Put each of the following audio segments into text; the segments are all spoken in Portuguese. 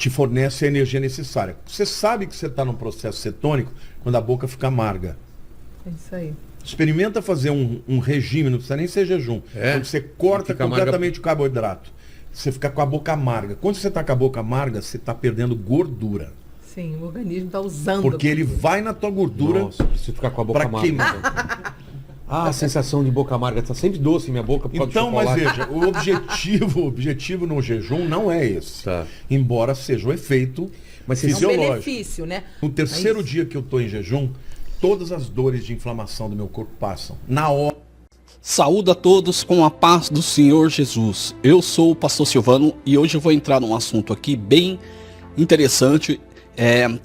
te fornece a energia necessária. Você sabe que você está num processo cetônico quando a boca fica amarga. É isso aí. Experimenta fazer um regime, não precisa nem ser jejum. Quando você corta completamente o carboidrato, você fica com a boca amarga. Quando você está com a boca amarga, você está perdendo gordura. Sim, o organismo está usando. Porque ele vai na tua gordura. Nossa, preciso ficar com a boca amarga. Queimar. A sensação de boca amarga está sempre doce em minha boca. Então, mas veja, o objetivo no jejum não é esse. Tá. Embora seja o efeito fisiológico. É um benefício, né? No terceiro dia que eu estou em jejum, todas as dores de inflamação do meu corpo passam. Na hora. Saúde a todos com a paz do Senhor Jesus. Eu sou o pastor Silvano e hoje eu vou entrar num assunto aqui bem interessante,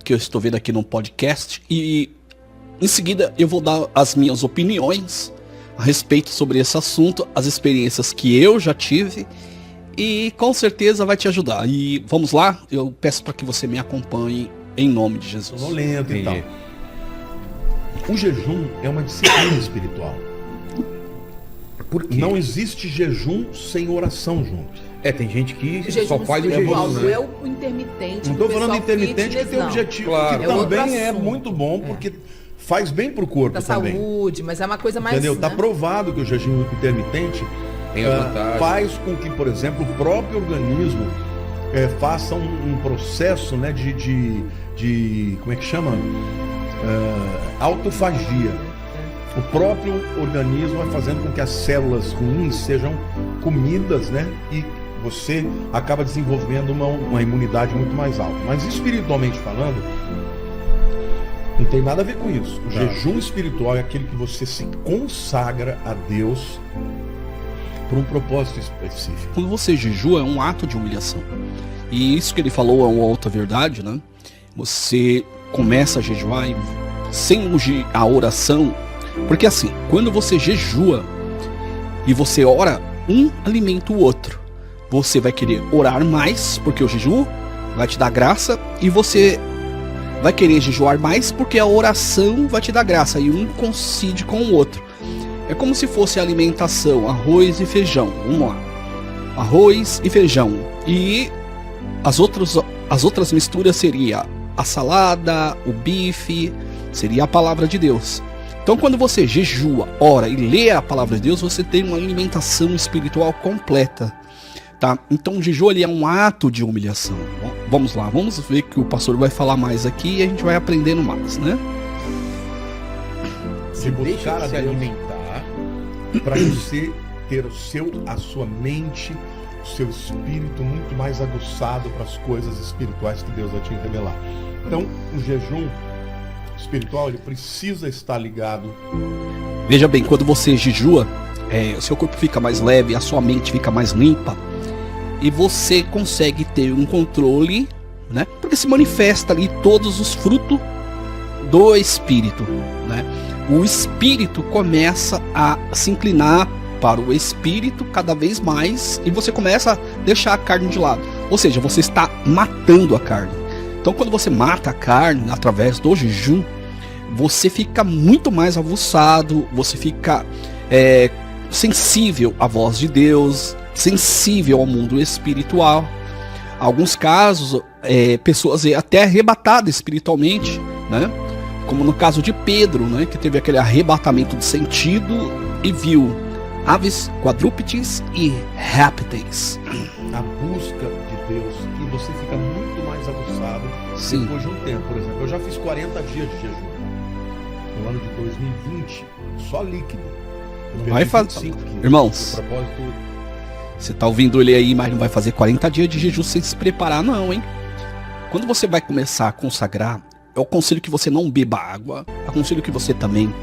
que eu estou vendo aqui no podcast, e em seguida eu vou dar as minhas opiniões a respeito sobre esse assunto, as experiências que eu já tive, e com certeza vai te ajudar. E vamos lá, eu peço para que você me acompanhe em nome de Jesus. Sonolento e tal. O jejum é uma disciplina espiritual. Por quê? Não existe jejum sem oração junto. Tem gente que O jejum só faz o jejum, espiritual, né? não é o intermitente. Não estou falando intermitente que tem não. objetivo, Claro. que É outro também é assunto. muito bom, porque faz bem pro corpo Da também. saúde, mas é uma coisa mais... Entendeu? Está né? provado que o jejum intermitente Tem a vantagem. faz com que, por exemplo, o próprio organismo faça um processo, né, de como é que chama? Autofagia. O próprio organismo vai fazendo com que as células ruins sejam comidas, né? E você acaba desenvolvendo uma imunidade muito mais alta. Mas espiritualmente falando, não tem nada a ver com isso. O jejum espiritual é aquele que você se consagra a Deus por um propósito específico. Quando você jejua é um ato de humilhação. E isso que ele falou é uma outra verdade, né? Você começa a jejuar e sem a oração. Porque assim, quando você jejua e você ora, um alimenta o outro. Você vai querer orar mais, porque o jejum vai te dar graça, e você vai querer jejuar mais, porque a oração vai te dar graça, e um coincide com o outro. É como se fosse alimentação, arroz e feijão. Vamos lá. Arroz e feijão. E as outras misturas seria a salada, o bife, seria a palavra de Deus. Então quando você jejua, ora e lê a palavra de Deus, você tem uma alimentação espiritual completa, tá? Então o jejum ele é um ato de humilhação. Vamos lá, vamos ver que o pastor vai falar mais aqui e a gente vai aprendendo mais, né? Se buscar se alimentar para você ter a sua mente, o seu espírito muito mais aguçado para as coisas espirituais que Deus vai te revelar. Então, o jejum espiritual, ele precisa estar ligado. Veja bem, quando você jejua, o seu corpo fica mais leve, a sua mente fica mais limpa, e você consegue ter um controle, né? Porque se manifesta ali todos os frutos do espírito, né? O espírito começa a se inclinar para o espírito cada vez mais, e você começa a deixar a carne de lado. Ou seja, você está matando a carne. Então quando você mata a carne através do jejum, você fica muito mais aguçado, você fica sensível à voz de Deus, sensível ao mundo espiritual. Alguns casos, pessoas até arrebatadas espiritualmente, né? Como no caso de Pedro, né? Que teve aquele arrebatamento de sentido e viu aves, quadrúpedes e répteis. A busca de Deus, que você fica muito mais aguçado. Sim. Depois de um tempo. Por exemplo, eu já fiz 40 dias de jejum no ano de 2020, só líquido. Vai fazer, irmãos. O propósito... Você tá ouvindo ele aí, mas não vai fazer 40 dias de jejum sem se preparar não, hein? Quando você vai começar a consagrar, eu aconselho que você não beba água, aconselho que você também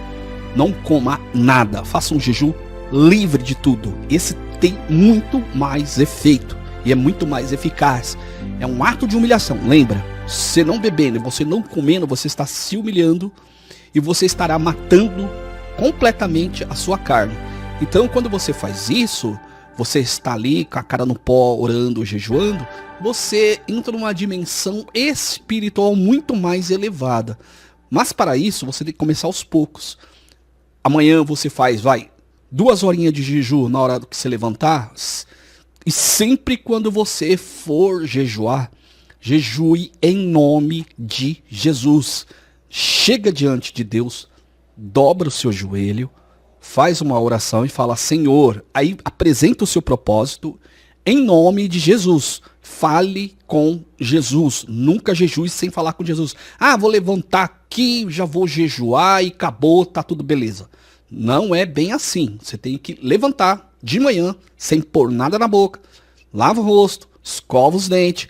não coma nada, faça um jejum livre de tudo. Esse tem muito mais efeito e é muito mais eficaz. É um ato de humilhação, lembra? Você não bebendo, você não comendo, você está se humilhando e você estará matando completamente a sua carne. Então quando você faz isso, você está ali com a cara no pó, orando, jejuando, você entra numa dimensão espiritual muito mais elevada. Mas para isso, você tem que começar aos poucos. Amanhã você faz, 2 horinhas de jejum na hora que você levantar. E sempre quando você for jejuar, Jejue em nome de Jesus. Chega diante de Deus, dobra o seu joelho, faz uma oração e fala: Senhor, aí apresenta o seu propósito em nome de Jesus. Fale com Jesus. Nunca jejue sem falar com Jesus. Ah, vou levantar aqui, já vou jejuar e acabou, tá tudo beleza. Não é bem assim. Você tem que levantar de manhã, sem pôr nada na boca, lava o rosto, escova os dentes,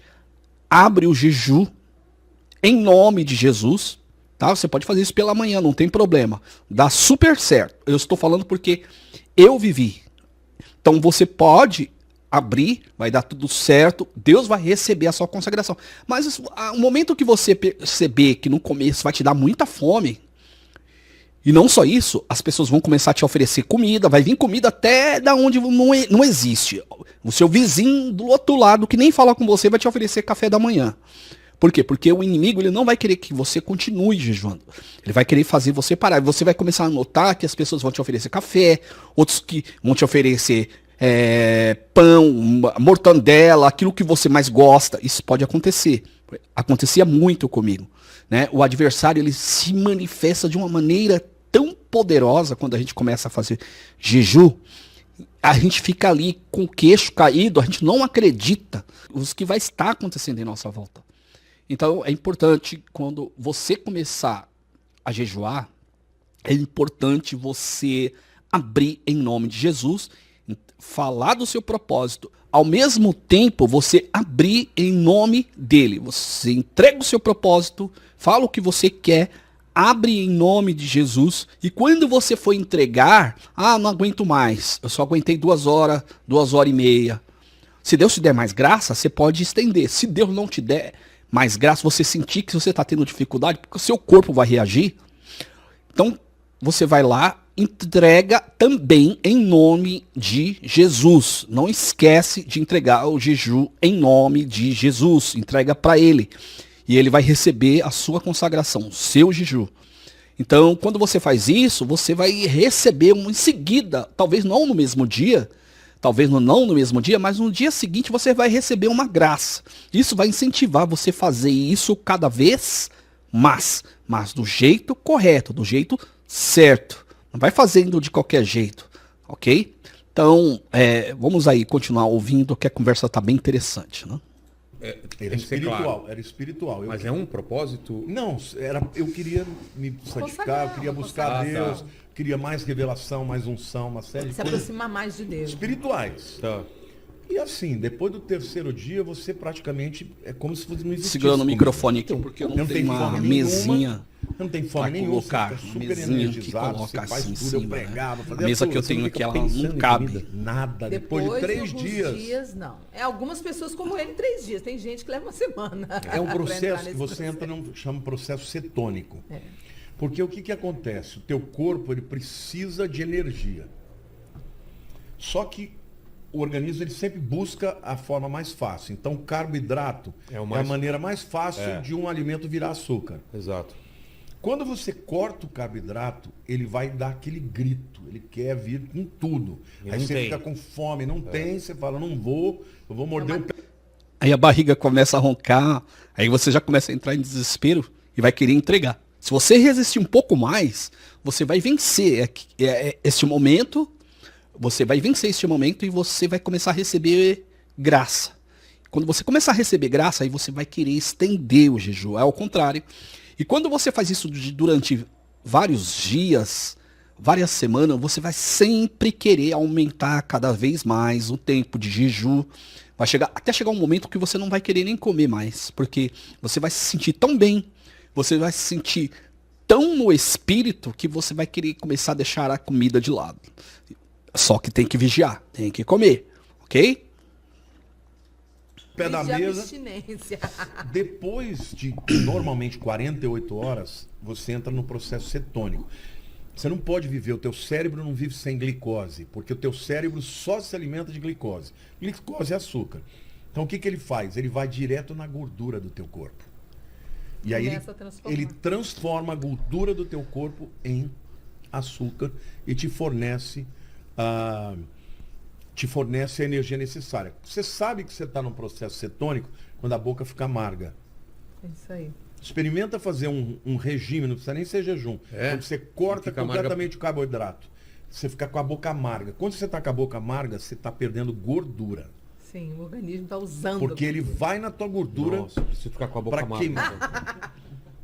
abre o jejum em nome de Jesus. Tá? Você pode fazer isso pela manhã, não tem problema. Dá super certo. Eu estou falando porque eu vivi. Então você pode abrir, vai dar tudo certo, Deus vai receber a sua consagração. Mas o momento que você perceber que no começo vai te dar muita fome, e não só isso, as pessoas vão começar a te oferecer comida, vai vir comida até da onde não existe. O seu vizinho do outro lado, que nem fala com você, vai te oferecer café da manhã. Por quê? Porque o inimigo ele não vai querer que você continue jejuando. Ele vai querer fazer você parar. Você vai começar a notar que as pessoas vão te oferecer café, outros que vão te oferecer pão, mortandela, aquilo que você mais gosta. Isso pode acontecer. Acontecia muito comigo. Né? O adversário ele se manifesta de uma maneira tão poderosa quando a gente começa a fazer jejum. A gente fica ali com o queixo caído, a gente não acredita o que vai estar acontecendo em nossa volta. Então é importante, quando você começar a jejuar, é importante você abrir em nome de Jesus, falar do seu propósito, ao mesmo tempo você abrir em nome dele. Você entrega o seu propósito, fala o que você quer, abre em nome de Jesus, e quando você for entregar, não aguento mais, eu só aguentei 2 horas, 2 horas e meia. Se Deus te der mais graça, você pode estender. Se Deus não te der mais graça, você sentir que você está tendo dificuldade, porque o seu corpo vai reagir, então você vai lá, entrega também em nome de Jesus. Não esquece de entregar o jejum em nome de Jesus. Entrega para ele. E ele vai receber a sua consagração, o seu jejum. Então, quando você faz isso, você vai receber em seguida, talvez não no mesmo dia, mas no dia seguinte você vai receber uma graça. Isso vai incentivar você a fazer isso cada vez mais, mas do jeito correto, do jeito certo. Não vai fazendo de qualquer jeito, ok? Então, vamos aí continuar ouvindo, que a conversa está bem interessante, né? Era espiritual, era espiritual. Mas é um propósito? Não, eu queria me santificar, eu queria buscar Deus, queria mais revelação, mais unção, uma série de se coisas aproximar mais de Deus. Espirituais. Tá. E assim, depois do 3º dia, você praticamente é como se fosse não existisse. Segurando o microfone aqui, porque eu não tenho uma fome mesinha. Não tem fome nenhuma, colocar, você fica super mesinha energizado, que coloca você faz assim tudo, em eu cima, pregava, né? fazia A mesa tudo, que eu você tenho não aqui, fica ela não pensando em cabe. comida, nada, depois de 3 dias. Não. Algumas pessoas como ele, 3 dias. Tem gente que leva uma semana. É um pra processo entrar que nesse você processo. entra num chama processo cetônico. É. Porque o que acontece? O teu corpo ele precisa de energia. Só que o organismo ele sempre busca a forma mais fácil. Então, o carboidrato é a maneira mais fácil de um alimento virar açúcar. Exato. Quando você corta o carboidrato, ele vai dar aquele grito. Ele quer vir com tudo. E Aí não você tem. fica com fome, não tem, você fala, não vou, eu vou morder o pé. Aí a barriga começa a roncar, aí você já começa a entrar em desespero e vai querer entregar. Se você resistir um pouco mais, você vai vencer este momento, você vai vencer este momento e você vai começar a receber graça. Quando você começar a receber graça, aí você vai querer estender o jejum, é ao contrário. E quando você faz isso durante vários dias, várias semanas, você vai sempre querer aumentar cada vez mais o tempo de jejum. Vai até chegar um momento que você não vai querer nem comer mais, porque você vai se sentir tão bem, você vai se sentir tão no espírito que você vai querer começar a deixar a comida de lado. Só que tem que vigiar, tem que comer, ok? Pé da Crise de mesa. abstinência. Depois de normalmente 48 horas, você entra no processo cetônico. Você não pode viver, o teu cérebro não vive sem glicose, porque o teu cérebro só se alimenta de glicose. Glicose é açúcar. Então o que ele faz? Ele vai direto na gordura do teu corpo. E aí Começa a transformar. ele transforma a gordura do teu corpo em açúcar e te fornece a energia necessária. Você sabe que você está num processo cetônico quando a boca fica amarga. É isso aí. Experimenta fazer um regime, não precisa nem ser jejum. Quando você corta Fica completamente o carboidrato, você fica com a boca amarga. Quando você está com a boca amarga, você está perdendo gordura. Sim, o organismo está usando. Porque ele vai na tua gordura Nossa, eu preciso ficar com a boca para amarga. queimar.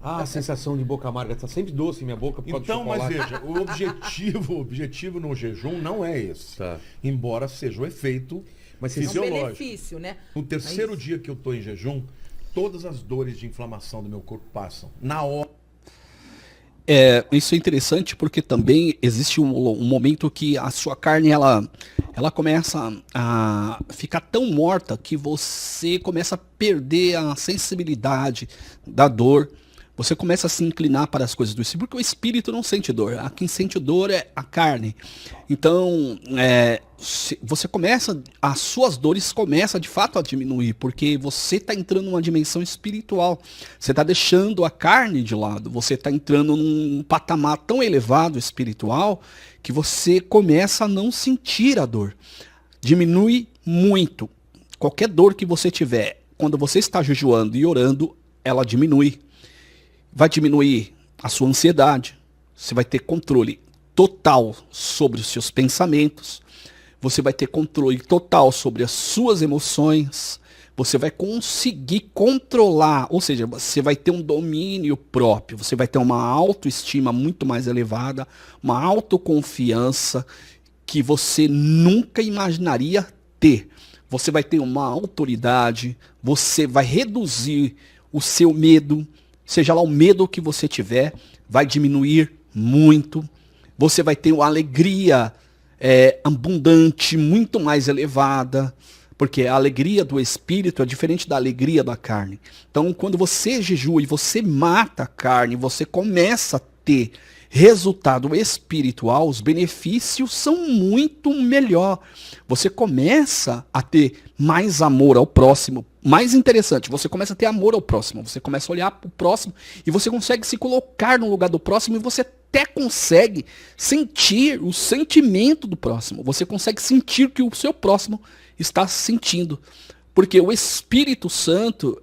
A sensação de boca amarga. Tá sempre doce em minha boca por causa Então, do mas chocolate. veja, o objetivo no jejum não é esse. Tá. Embora seja o efeito Mas É um fisiológico. benefício, né? No terceiro Mas- dia que eu estou em jejum, todas as dores de inflamação do meu corpo passam. Na hora. Isso é interessante porque também existe um momento que a sua carne ela começa a ficar tão morta que você começa a perder a sensibilidade da dor. Você começa a se inclinar para as coisas do espírito, porque o espírito não sente dor. A quem sente dor é a carne. Então, você começa, as suas dores começam de fato a diminuir, porque você está entrando numa dimensão espiritual. Você está deixando a carne de lado. Você está entrando num patamar tão elevado espiritual que você começa a não sentir a dor. Diminui muito. Qualquer dor que você tiver, quando você está jejuando e orando, ela diminui. Vai diminuir a sua ansiedade. Você vai ter controle total sobre os seus pensamentos. Você vai ter controle total sobre as suas emoções. Você vai conseguir controlar, ou seja, você vai ter um domínio próprio. Você vai ter uma autoestima muito mais elevada, uma autoconfiança que você nunca imaginaria ter. Você vai ter uma autoridade, você vai reduzir o seu medo. Seja lá o medo que você tiver, vai diminuir muito. Você vai ter uma alegria abundante, muito mais elevada. Porque a alegria do espírito é diferente da alegria da carne. Então, quando você jejua e você mata a carne, você começa a ter resultado espiritual, os benefícios são muito melhor. Você começa a ter mais amor ao próximo. Mais interessante, você começa a ter amor ao próximo. Você começa a olhar para o próximo e você consegue se colocar no lugar do próximo e você até consegue sentir o sentimento do próximo. Você consegue sentir que o seu próximo está sentindo. Porque o Espírito Santo,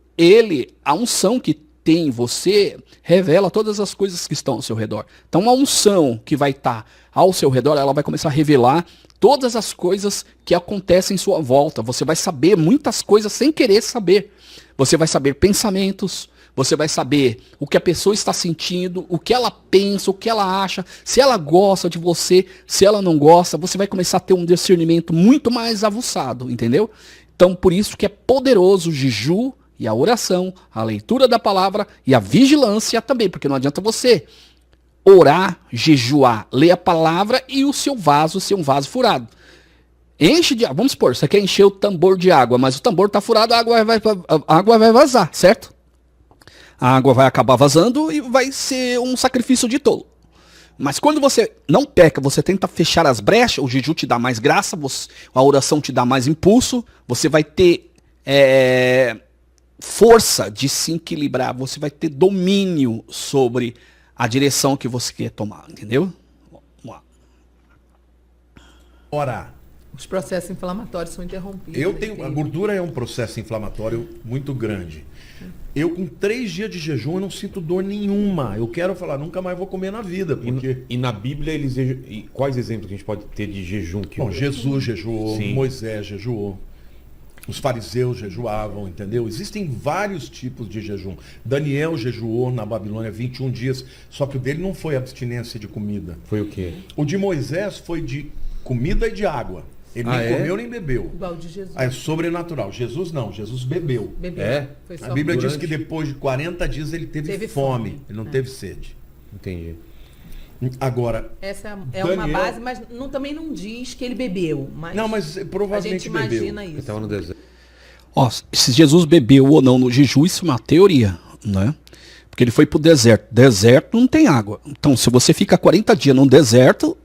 a unção que tem em você, revela todas as coisas que estão ao seu redor. Então a unção que vai estar ao seu redor, ela vai começar a revelar todas as coisas que acontecem em sua volta. Você vai saber muitas coisas sem querer saber. Você vai saber pensamentos, você vai saber o que a pessoa está sentindo, o que ela pensa, o que ela acha, se ela gosta de você, se ela não gosta. Você vai começar a ter um discernimento muito mais aguçado, entendeu? Então por isso que é poderoso o jejum e a oração, a leitura da palavra e a vigilância também, porque não adianta você orar, jejuar, ler a palavra e o seu vaso ser um vaso furado. Enche de água, vamos supor, você quer encher o tambor de água, mas o tambor está furado, a água vai vazar, certo? A água vai acabar vazando e vai ser um sacrifício de tolo. Mas quando você não peca, você tenta fechar as brechas, o jejum te dá mais graça, a oração te dá mais impulso, você vai ter força de se equilibrar, você vai ter domínio sobre a direção que você quer tomar, entendeu? Vamos lá. Orar. Os processos inflamatórios são interrompidos. A gordura é um processo inflamatório muito grande. Eu com 3 dias de jejum eu não sinto dor nenhuma. Eu quero falar, nunca mais vou comer na vida. Porque... E na Bíblia, quais exemplos que a gente pode ter de jejum? Bom, Jesus jejuou, Sim. Moisés jejuou, os fariseus jejuavam, entendeu? Existem vários tipos de jejum. Daniel jejuou na Babilônia 21 dias, só que o dele não foi abstinência de comida. Foi o quê? O de Moisés foi de comida e de água. Ele nem comeu nem bebeu. Igual de Jesus. É sobrenatural. Jesus não, Jesus bebeu. Bebeu. É? Foi só A Bíblia diz durante- que depois de 40 dias ele teve fome, ele não teve sede. Entendi. Agora, Essa é uma Daniel- base, mas também não diz que ele bebeu. mas a provavelmente gente imagina bebeu. Ele isso. estava no deserto. Ó, se Jesus bebeu ou não no jejum, isso é uma teoria, né? Porque ele foi pro deserto. Deserto não tem água. Então, se você fica 40 dias num deserto,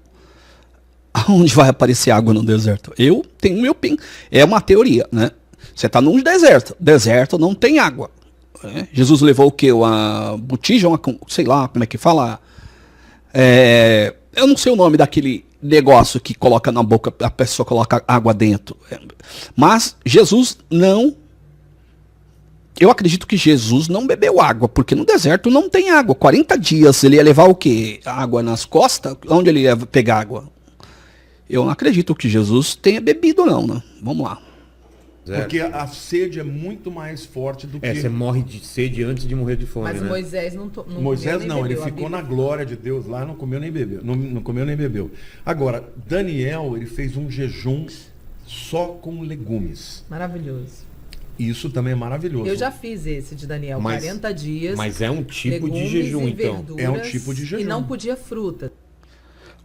aonde vai aparecer água no deserto? Eu tenho meu pin. É uma teoria, né? Você está num deserto. Deserto não tem água. Né? Jesus levou o quê? Uma botija, sei lá, como é que fala? Eu não sei o nome daquele negócio que coloca na boca, a pessoa coloca água dentro. Mas Jesus não eu acredito que Jesus não bebeu água, porque no deserto não tem água. 40 dias ele ia levar o quê? Água nas costas? Onde ele ia pegar água? Eu não acredito que Jesus tenha bebido não, né? Vamos lá. Porque a sede é muito mais forte do que... Você morre de sede antes de morrer de fome, Mas né? Moisés não Moisés comeu, nem não, ele bebeu. A ficou Bíblia- na glória de Deus lá, não comeu nem bebeu. Não comeu nem bebeu. Agora, Daniel, ele fez um jejum só com legumes. Maravilhoso. Isso também é maravilhoso. Eu já fiz esse de Daniel, Mas- 40 dias. Mas é um tipo de legumes jejum, e então. verduras, É um tipo de jejum. E não podia fruta.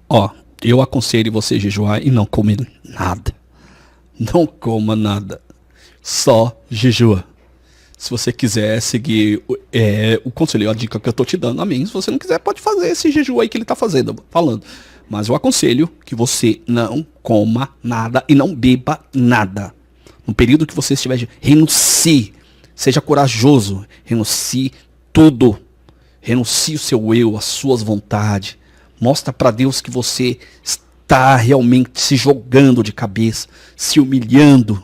Ó, eu aconselho você jejuar e não comer nada. Não coma nada. Só jejua. Se você quiser seguir o conselho, a dica que eu tô te dando, amém. Se você não quiser, pode fazer esse jejum aí que ele tá falando. Mas eu aconselho que você não coma nada e não beba nada. No período que você estiver, renuncie. Seja corajoso. Renuncie tudo. Renuncie o seu eu, as suas vontades. Mostra para Deus que você está realmente se jogando de cabeça, se humilhando.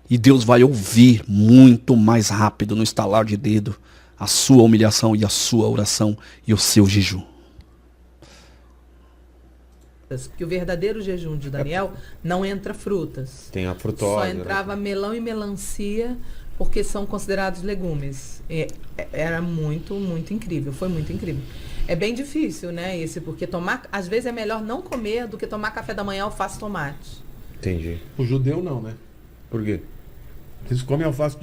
E Deus vai ouvir muito mais rápido no estalar de dedo a sua humilhação e a sua oração e o seu jejum. Que o verdadeiro jejum de Daniel não entra frutas. Tem a frutose. Só né? entrava melão e melancia, porque são considerados legumes. Era muito, muito incrível. Foi muito incrível. É bem difícil, né? Porque às vezes é melhor não comer do que tomar café da manhã alface e tomate. Entendi. O judeu não, né? Por quê? Eles comem alface,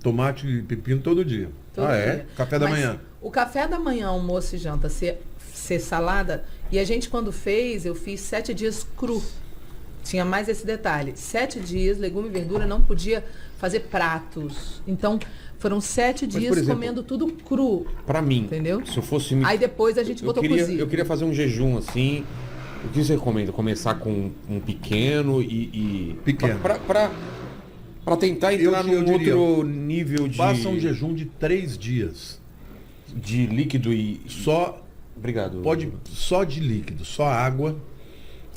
tomate e pepino todo dia. Todo dia. Café da Mas manhã. O café da manhã, almoço e janta ser salada. E a gente, quando eu fiz 7 dias cru. Tinha mais esse detalhe. 7 dias, legume e verdura, não podia fazer pratos. Então, foram 7 dias por exemplo, comendo tudo cru. Pra mim, Entendeu? se eu fosse... Aí depois a gente botou cozido. Eu queria fazer um jejum assim. O que você recomenda? Começar com um pequeno e... Pequeno. Pra tentar entrar eu num diria, outro nível de... Faça um jejum de 3 dias. De líquido e... Só Obrigado. só de líquido, só água.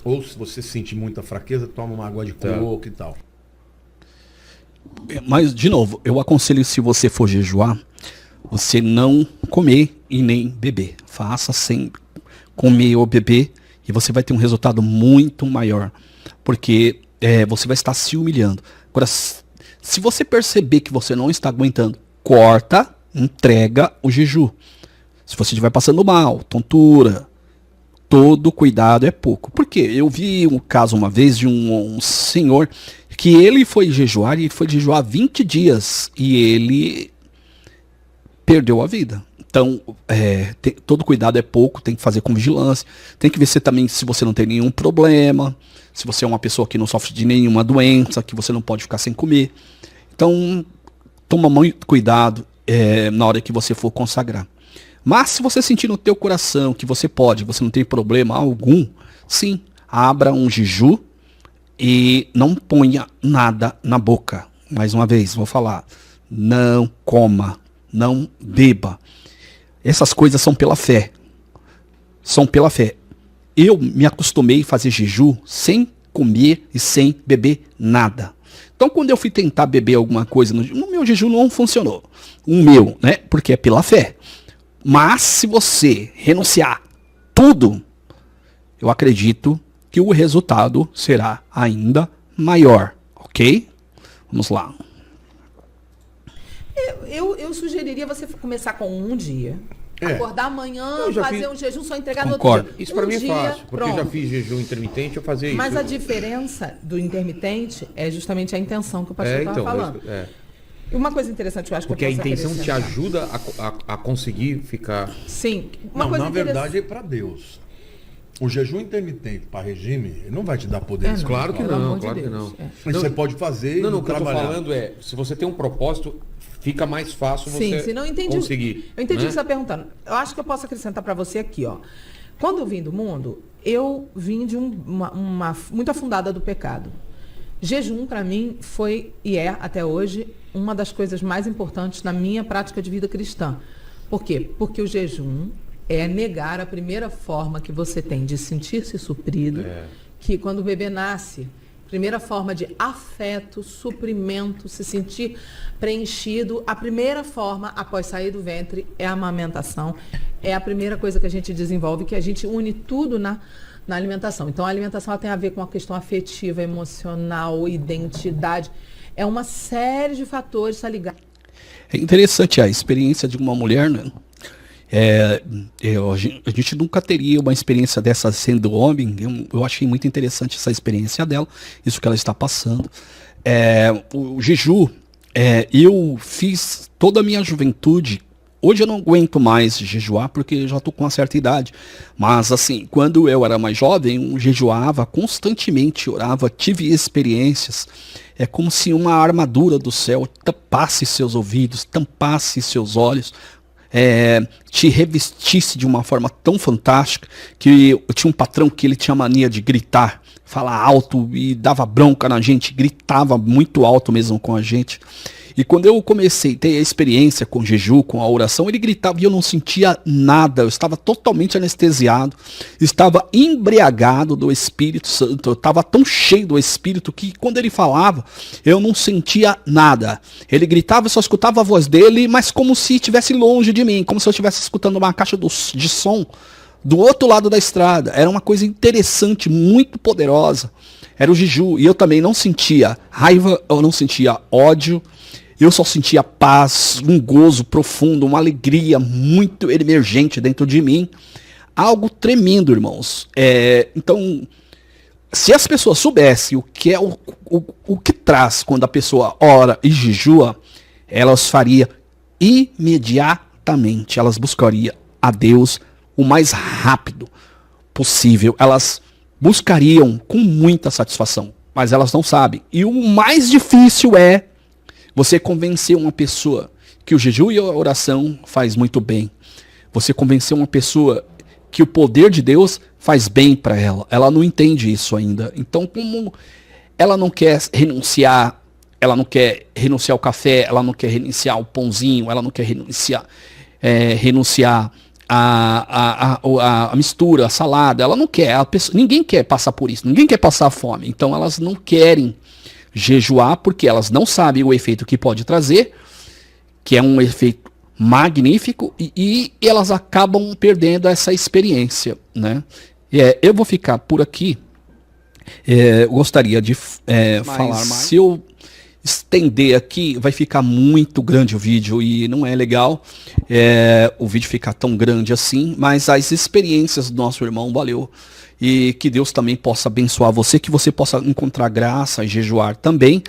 Ou se você sentir muita fraqueza, toma uma água de coco e tal. Mas, de novo, eu aconselho, se você for jejuar, você não comer e nem beber. Faça sem comer ou beber e você vai ter um resultado muito maior. Porque você vai estar se humilhando. Agora, se você perceber que você não está aguentando, corta, entrega o jejum. Se você estiver passando mal, tontura, todo cuidado é pouco. Por quê? Eu vi um caso uma vez de um senhor que ele foi jejuar e ele foi jejuar 20 dias e ele perdeu a vida. Então, todo cuidado é pouco, tem que fazer com vigilância. Tem que ver se você não tem nenhum problema, se você é uma pessoa que não sofre de nenhuma doença, que você não pode ficar sem comer. Então, toma muito cuidado na hora que você for consagrar. Mas se você sentir no teu coração que você não tem problema algum, sim, abra um jejum e não ponha nada na boca. Mais uma vez, vou falar, não coma, não beba. Essas coisas são pela fé. São pela fé. Eu me acostumei a fazer jejum sem comer e sem beber nada. Então, quando eu fui tentar beber alguma coisa, no meu jejum não funcionou. O meu, né? Porque é pela fé. Mas se você renunciar tudo, eu acredito que o resultado será ainda maior, ok? Vamos lá. Eu sugeriria você começar com um dia. Acordar amanhã, fazer um jejum, só entregar Concordo. no outro dia. Isso pra mim é fácil, porque pronto. eu já fiz jejum intermitente, eu fazia Mas isso. a diferença do intermitente é justamente a intenção que o pastor estava falando. E uma coisa interessante que eu acho que Porque a eu posso intenção te acrescentar. ajuda a conseguir ficar... Sim. Uma Não, coisa na interessante. verdade é para Deus. O jejum intermitente para regime ele não vai te dar poder. não, Claro que pelo não, amor de claro que Deus. não. Mas você pode fazer Não, e o que eu tô trabalhar. falando é, se você tem um propósito, fica mais fácil Sim, você se não entendi. conseguir. Eu entendi o né? que você está perguntando. Eu acho que eu posso acrescentar para você aqui, ó. Quando eu vim do mundo, eu vim de uma muito afundada do pecado. Jejum, para mim, foi e é, até hoje, uma das coisas mais importantes na minha prática de vida cristã. Por quê? Porque o jejum é negar a primeira forma que você tem de sentir-se suprido, que quando o bebê nasce, Primeira forma de afeto, suprimento, se sentir preenchido. A primeira forma, após sair do ventre, é a amamentação. É a primeira coisa que a gente desenvolve, que a gente une tudo na alimentação. Então, a alimentação ela tem a ver com a questão afetiva, emocional, identidade. É uma série de fatores, está ligado. É interessante a experiência de uma mulher, né? A gente nunca teria uma experiência dessa sendo homem. Eu achei muito interessante essa experiência dela, isso que ela está passando. O jejum, eu fiz toda a minha juventude. Hoje eu não aguento mais jejuar porque eu já estou com uma certa idade. Mas assim, quando eu era mais jovem, eu jejuava constantemente, orava, tive experiências. É como se uma armadura do céu tampasse seus ouvidos, tampasse seus olhos. Te revestisse de uma forma tão fantástica que eu tinha um patrão que ele tinha mania de gritar, falar alto e dava bronca na gente, gritava muito alto mesmo com a gente. E quando eu comecei a ter a experiência com o jejum, com a oração, ele gritava e eu não sentia nada, eu estava totalmente anestesiado, estava embriagado do Espírito Santo, eu estava tão cheio do Espírito que quando ele falava, eu não sentia nada. Ele gritava, eu só escutava a voz dele, mas como se estivesse longe de mim, como se eu estivesse escutando uma caixa de som do outro lado da estrada. Era uma coisa interessante, muito poderosa. Era o jejum, e eu também não sentia raiva, eu não sentia ódio, eu só sentia paz, um gozo profundo, uma alegria muito emergente dentro de mim. Algo tremendo, irmãos. Então, se as pessoas soubessem o que é o que traz quando a pessoa ora e jejua, elas fariam imediatamente. Elas buscariam a Deus o mais rápido possível. Elas buscariam com muita satisfação, mas elas não sabem. E o mais difícil é você convencer uma pessoa que o jejum e a oração faz muito bem. Você convencer uma pessoa que o poder de Deus faz bem para ela. Ela não entende isso ainda. Então, como ela não quer renunciar, ao café, ela não quer renunciar ao pãozinho, ela não quer renunciar a mistura, a salada, ela não quer. Ninguém quer passar por isso, ninguém quer passar fome. Então, elas não querem jejuar porque elas não sabem o efeito que pode trazer, que é um efeito magnífico, e elas acabam perdendo essa experiência, né? Eu vou ficar por aqui. Eu gostaria de falar mais. Se eu estender aqui, vai ficar muito grande o vídeo e não é legal o vídeo ficar tão grande assim, mas as experiências do nosso irmão valeu. E que Deus também possa abençoar você, que você possa encontrar graça e jejuar também.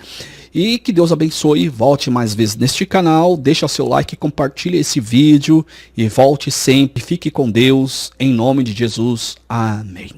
E que Deus abençoe, volte mais vezes neste canal, deixa seu like, compartilhe esse vídeo e volte sempre. Fique com Deus, em nome de Jesus. Amém.